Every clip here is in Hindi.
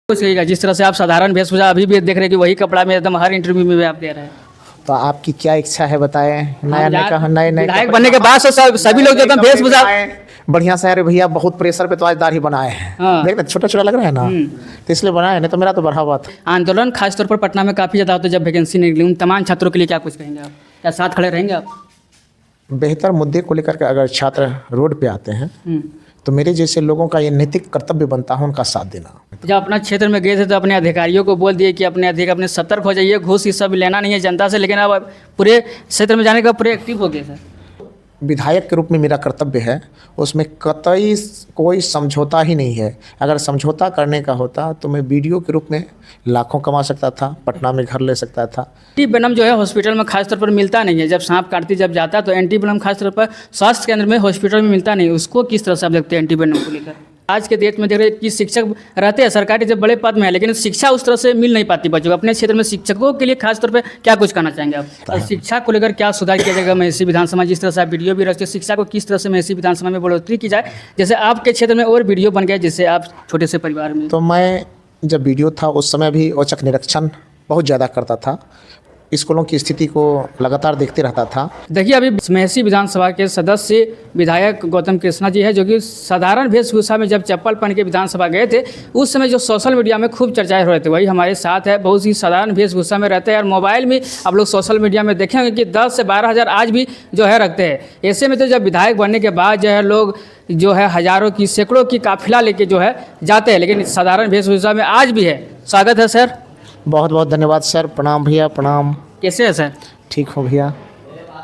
कहिएगा जिस तरह से आप साधारण वेशभूषा अभी भी देख रहे हैं कि वही कपड़ा में एकदम हर इंटरव्यू में आप दे रहे हैं। तो आपकी क्या इच्छा है बताएं? नया नए विधायक बनने के बाद से सभी लोग जो एकदम वेशभूषा बढ़िया से। अरे भैया बहुत प्रेशर पे तो आज दाढ़ी बनाए हैं। हाँ। देख छोटा छोटा लग रहा है ना, तो इसलिए बनाए। नहीं तो मेरा तो बढ़ा हुआ था। आंदोलन खासतौर पर पटना में काफ़ी ज़्यादा होता है जब वैकेंसी निकली। उन तमाम छात्रों के लिए क्या कुछ कहेंगे आप? क्या साथ खड़े रहेंगे आप? बेहतर मुद्दे को लेकर के अगर छात्र रोड पे आते हैं तो मेरे जैसे लोगों का ये नैतिक कर्तव्य बनता है उनका साथ देना। जब अपना क्षेत्र में गए थे तो अपने अधिकारियों को बोल दिए कि अपने सतर्क हो जाइए, घूस ये सब लेना नहीं है जनता से, लेकिन अब पूरे क्षेत्र में जाने का पूरे एक्टिव हो गए सर। विधायक के रूप में मेरा कर्तव्य है, उसमें कतई कोई समझौता ही नहीं है। अगर समझौता करने का होता तो मैं वीडियो के रूप में लाखों कमा सकता था, पटना में घर ले सकता था। एंटी वेनम जो है हॉस्पिटल में खासतौर पर मिलता नहीं है। जब सांप काटती जब जाता है तो एंटी वेनम खासतौर पर स्वास्थ्य केंद्र में हॉस्पिटल में मिलता नहीं। उसको किस तरह से आप देखते हैं एंटी वेनम को लेकर? आज के देश में देख रहे हैं कि शिक्षक रहते हैं सरकारी जब बड़े पद में है, लेकिन शिक्षा उस तरह से मिल नहीं पाती बच्चों को। अपने क्षेत्र में शिक्षकों के लिए खासतौर पर क्या कुछ कहना चाहेंगे आप? और शिक्षा को लेकर क्या सुधार किया जाएगा महिषी विधानसभा? जिस तरह से आप वीडियो भी रखते हैं, शिक्षा को किस तरह से महिषी विधानसभा में बढ़ोतरी की जाए, जैसे आपके क्षेत्र में और वीडियो बन गया जिससे आप छोटे से परिवार में? तो मैं जब वीडियो था उस समय भी औचक निरीक्षण बहुत ज़्यादा करता था, स्कूलों की स्थिति को लगातार देखते रहता था। देखिए अभी महिषी विधानसभा के सदस्य विधायक गौतम कृष्णा जी है, जो कि साधारण वेशभूषा में जब चप्पल पहन के विधानसभा गए थे उस समय जो सोशल मीडिया में खूब चर्चाएं हो रहे थे, वही हमारे साथ है। बहुत ही साधारण वेशभूषा में रहते हैं और मोबाइल में आप लोग सोशल मीडिया में देखेंगे कि 10 से 12 हज़ार आज भी जो है रखते हैं। ऐसे में तो जब विधायक बनने के बाद जो है लोग जो है हज़ारों की सैकड़ों की काफिला लेके जो है जाते हैं, लेकिन साधारण वेशभूषा में आज भी है। स्वागत है सर। बहुत बहुत धन्यवाद सर। प्रणाम भैया, प्रणाम। कैसे है सर? ठीक हो भैया।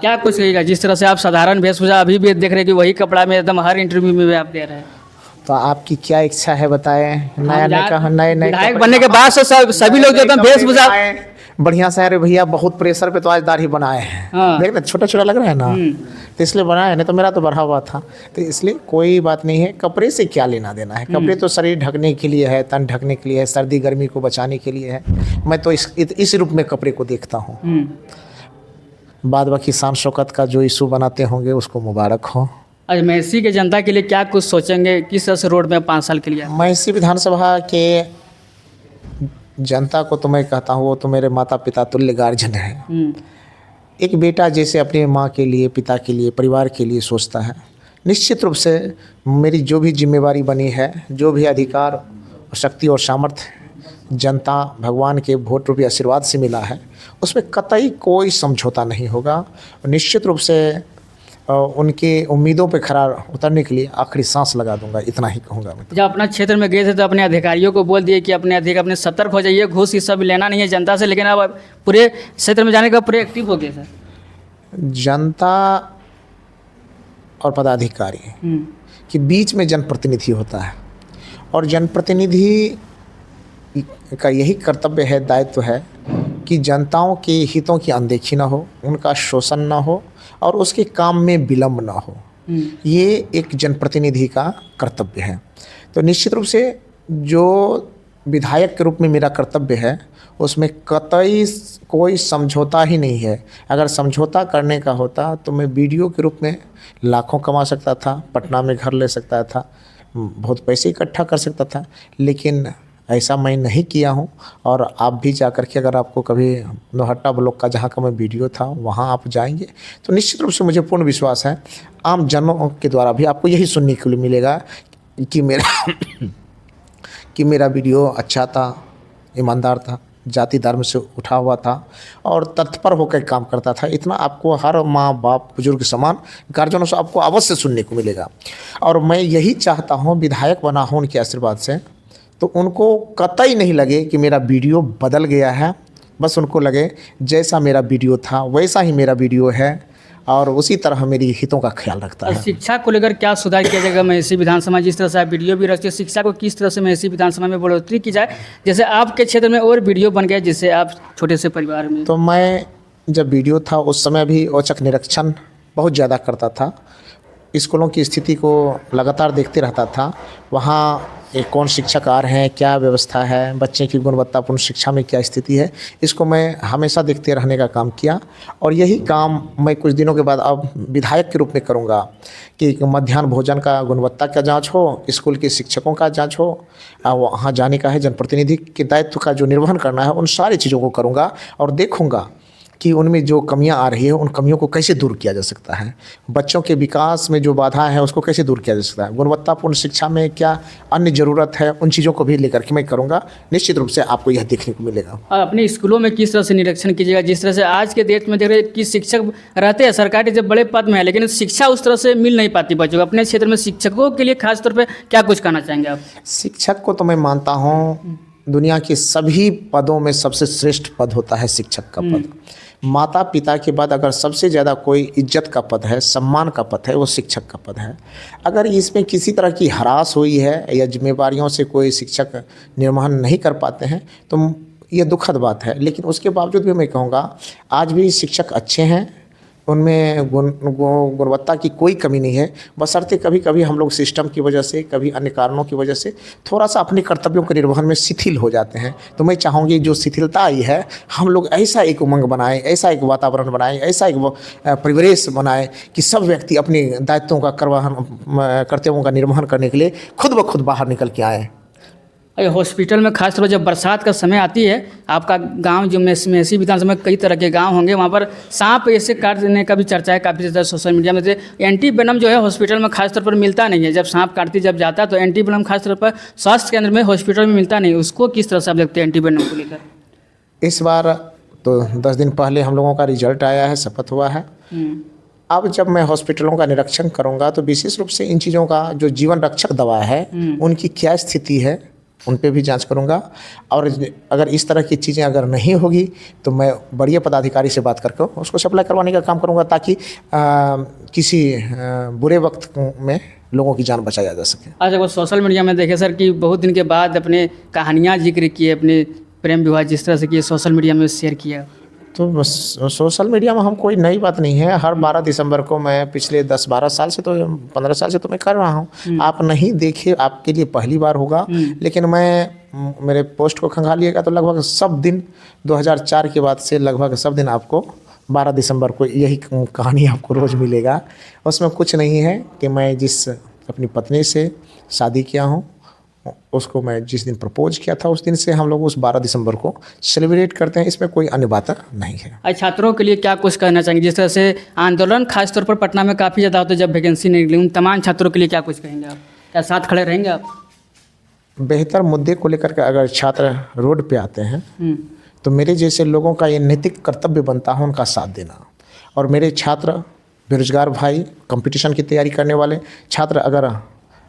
क्या कुछ कहिएगा जिस तरह से आप साधारण वेशभूषा अभी भी देख रहे हैं कि वही कपड़ा में एकदम हर इंटरव्यू में आप दे रहे हैं? तो आपकी क्या इच्छा है बताएं? नए विधायक बनने के बाद से सभी लोग जो एकदम वेशभूषा बढ़िया से। अरे भैया बहुत प्रेशर पे तो आज दाढ़ी बनाए हैं। हाँ। देख छोटा छोटा लग रहा है ना, तो इसलिए बनाए। नहीं तो मेरा तो बढ़ा हुआ था। तो इसलिए कोई बात नहीं है, कपड़े से क्या लेना देना है। कपड़े तो शरीर ढकने के लिए है, तन ढकने के लिए है, सर्दी गर्मी को बचाने के लिए है। मैं तो इस रूप में कपड़े को देखता हूँ। बाद बाकी शान शौकत का जो इशू बनाते होंगे उसको मुबारक हो। आज महिषी के जनता के लिए क्या कुछ सोचेंगे, किस तरह से रोड में 5 साल के लिए? महिषी विधानसभा के जनता को तो मैं कहता हूँ वो तो मेरे माता पिता तुल्य गार्जियन है। एक बेटा जैसे अपनी माँ के लिए, पिता के लिए, परिवार के लिए सोचता है। निश्चित रूप से मेरी जो भी जिम्मेवारी बनी है, जो भी अधिकार, शक्ति और सामर्थ्य जनता भगवान के वोट रूपी आशीर्वाद से मिला है, उसमें कतई कोई समझौता नहीं होगा। निश्चित रूप से उनके उम्मीदों पे खरा उतरने के लिए आखिरी सांस लगा दूंगा, इतना ही कहूँगा मैं। जब अपना क्षेत्र में गए थे तो अपने अधिकारियों को बोल दिए कि अपने सतर्क हो जाइए, घूस ये सब लेना नहीं है जनता से, लेकिन अब पूरे क्षेत्र में जाने का पूरे एक्टिव हो गए सर। जनता और पदाधिकारी के बीच में जनप्रतिनिधि होता है और जनप्रतिनिधि का यही कर्तव्य है, दायित्व है कि जनताओं के हितों की अनदेखी ना हो, उनका शोषण ना हो और उसके काम में विलम्ब ना हो। ये एक जनप्रतिनिधि का कर्तव्य है। तो निश्चित रूप से जो विधायक के रूप में मेरा कर्तव्य है उसमें कतई कोई समझौता ही नहीं है। अगर समझौता करने का होता तो मैं वीडियो के रूप में लाखों कमा सकता था, पटना में घर ले सकता था, बहुत पैसे इकट्ठा कर सकता था, लेकिन ऐसा मैं नहीं किया हूं। और आप भी जा कर के अगर आपको कभी नौहट्टा ब्लॉक का जहां का मैं वीडियो था वहां आप जाएंगे तो निश्चित रूप से मुझे पूर्ण विश्वास है आम जनों के द्वारा भी आपको यही सुनने के लिए मिलेगा कि मेरा वीडियो अच्छा था, ईमानदार था, जाति धर्म से उठा हुआ था और तत्पर होकर काम करता था। इतना आपको हर माँ बाप बुजुर्ग समान गार्जियनों से आपको अवश्य सुनने को मिलेगा। और मैं यही चाहता हूँ विधायक बना हूँ उनके आशीर्वाद से, तो उनको कतई नहीं लगे कि मेरा वीडियो बदल गया है। बस उनको लगे जैसा मेरा वीडियो था वैसा ही मेरा वीडियो है और उसी तरह मेरी हितों का ख्याल रखता है। शिक्षा को लेकर क्या सुधार किया जाएगा महिषी विधानसभा? जिस तरह से आप वीडियो भी रखते हैं, शिक्षा को किस तरह से महिषी विधानसभा में बढ़ोतरी की जाए, जैसे आपके क्षेत्र में और वीडियो बन गया जिससे आप छोटे से परिवार में? तो मैं जब वीडियो था उस समय भी औचक निरीक्षण बहुत ज़्यादा करता था, स्कूलों की स्थिति को लगातार देखते रहता था। वहाँ कौन शिक्षक आ रहे हैं, क्या व्यवस्था है, बच्चे की गुणवत्तापूर्ण शिक्षा में क्या स्थिति है, इसको मैं हमेशा देखते रहने का काम किया। और यही काम मैं कुछ दिनों के बाद अब विधायक के रूप में करूँगा कि मध्याह्न भोजन का गुणवत्ता का जांच हो, स्कूल के शिक्षकों का जांच हो, वहाँ जाने का है, जनप्रतिनिधि के दायित्व का जो निर्वहन करना है, उन सारी चीज़ों को करूँगा और देखूँगा कि उनमें जो कमियां आ रही है उन कमियों को कैसे दूर किया जा सकता है, बच्चों के विकास में जो बाधा है उसको कैसे दूर किया जा सकता है, गुणवत्तापूर्ण शिक्षा में क्या अन्य ज़रूरत है, उन चीज़ों को भी लेकर के मैं करूँगा। निश्चित रूप से आपको यह देखने को मिलेगा। और अपने स्कूलों में किस तरह से निरीक्षण कीजिएगा, जिस तरह से आज के डेट में देख रहे हैं कि शिक्षक रहते हैं सरकारी जब बड़े पद में है, लेकिन शिक्षा उस तरह से मिल नहीं पाती बच्चों को। अपने क्षेत्र में शिक्षकों के लिए खास तौर पर क्या कुछ कहना चाहेंगे आप? शिक्षक को तो मैं मानता हूँ दुनिया के सभी पदों में सबसे श्रेष्ठ पद होता है शिक्षक का पद। माता पिता के बाद अगर सबसे ज़्यादा कोई इज्जत का पद है, सम्मान का पद है, वो शिक्षक का पद है। अगर इसमें किसी तरह की हरास हुई है या जिम्मेवारियों से कोई शिक्षक निर्वहन नहीं कर पाते हैं तो ये दुखद बात है। लेकिन उसके बावजूद भी मैं कहूँगा आज भी शिक्षक अच्छे हैं, उनमें गुणवत्ता की कोई कमी नहीं है। बशर्ते कभी कभी हम लोग सिस्टम की वजह से, कभी अन्य कारणों की वजह से थोड़ा सा अपने कर्तव्यों के निर्वहन में शिथिल हो जाते हैं। तो मैं चाहूँगी जो शिथिलता आई है हम लोग ऐसा एक उमंग बनाएं, ऐसा एक वातावरण बनाएं, ऐसा एक परिवेश बनाएं कि सब व्यक्ति अपने दायित्वों का कर्तव्यों का निर्वहन करने के लिए खुद ब खुद बाहर निकल के आएँ। हॉस्पिटल में खास तौर पर जब बरसात का समय आती है, आपका गांव जो मेसी विधानसभा में कई तरह के गांव होंगे, वहाँ पर सांप ऐसे काटने का भी चर्चा है काफ़ी ज़्यादा सोशल मीडिया में। से एंटीवेनम जो है हॉस्पिटल में खास तौर पर मिलता नहीं है, जब सांप काटती जब जाता है तो एंटीवेनम खास तौर पर स्वास्थ्य केंद्र में हॉस्पिटल में मिलता नहीं। उसको किस तरह से आप देखते हैं एंटीवेनम को लेकर? इस बार तो 10 दिन पहले हम लोगों का रिजल्ट आया है, शपथ हुआ है। अब जब मैं हॉस्पिटलों का निरीक्षण करूंगा तो विशेष रूप से इन चीज़ों का जो जीवन रक्षक दवा है उनकी क्या स्थिति है उन पे भी जांच करूंगा। और अगर इस तरह की चीज़ें अगर नहीं होगी तो मैं बड़े पदाधिकारी से बात करके उसको सप्लाई करवाने का काम करूंगा ताकि किसी बुरे वक्त में लोगों की जान बचाया जा सके। आज अगर सोशल मीडिया में देखे सर कि बहुत दिन के बाद अपने कहानियाँ जिक्र किए, अपने प्रेम विवाह जिस तरह से किए सोशल मीडिया में शेयर किया, तो सोशल मीडिया में हम कोई नई बात नहीं है। हर 12 दिसंबर को मैं पिछले 10-12 साल से तो 15 साल से तो मैं कर रहा हूँ। आप नहीं देखे, आपके लिए पहली बार होगा। लेकिन मैं मेरे पोस्ट को खंगालिएगा तो लगभग सब दिन 2004 के बाद से लगभग सब दिन आपको 12 दिसंबर को यही कहानी आपको रोज़ मिलेगा। उसमें कुछ नहीं है कि मैं जिस अपनी पत्नी से शादी किया हूँ उसको मैं जिस दिन प्रपोज किया था उस दिन से हम लोग उस 12 दिसंबर को सेलिब्रेट करते हैं। इसमें कोई अन्य बात नहीं है। आज छात्रों के लिए क्या कुछ कहना चाहेंगे? जिस तरह से आंदोलन खासतौर पर पटना में काफ़ी ज़्यादा होता है जब वैकेंसी नहीं निकली, उन तमाम छात्रों के लिए क्या कुछ कहेंगे आप? क्या साथ खड़े रहेंगे आप? बेहतर मुद्दे को लेकर के अगर छात्र रोड पे आते हैं तो मेरे जैसे लोगों का ये नैतिक कर्तव्य बनता है उनका साथ देना। और मेरे छात्र बेरोजगार भाई, कंपटीशन की तैयारी करने वाले छात्र अगर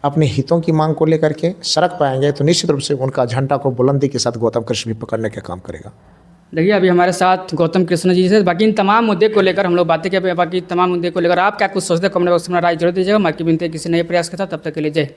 अपने हितों की मांग को लेकर के सड़क पाएंगे तो निश्चित रूप से उनका झंडा को बुलंदी के साथ गौतम कृष्ण भी पकड़ने का काम करेगा। देखिए अभी हमारे साथ गौतम कृष्ण जी से बाकी इन तमाम मुद्दे को लेकर हम लोग बातें किए। बाकी तमाम मुद्दे को लेकर आप क्या कुछ सोचते हैं कमेंट बॉक्स में राय जरूर दीजिएगा। मार्की बिनते किसी नए प्रयास के साथ, तब तक के लिए जय।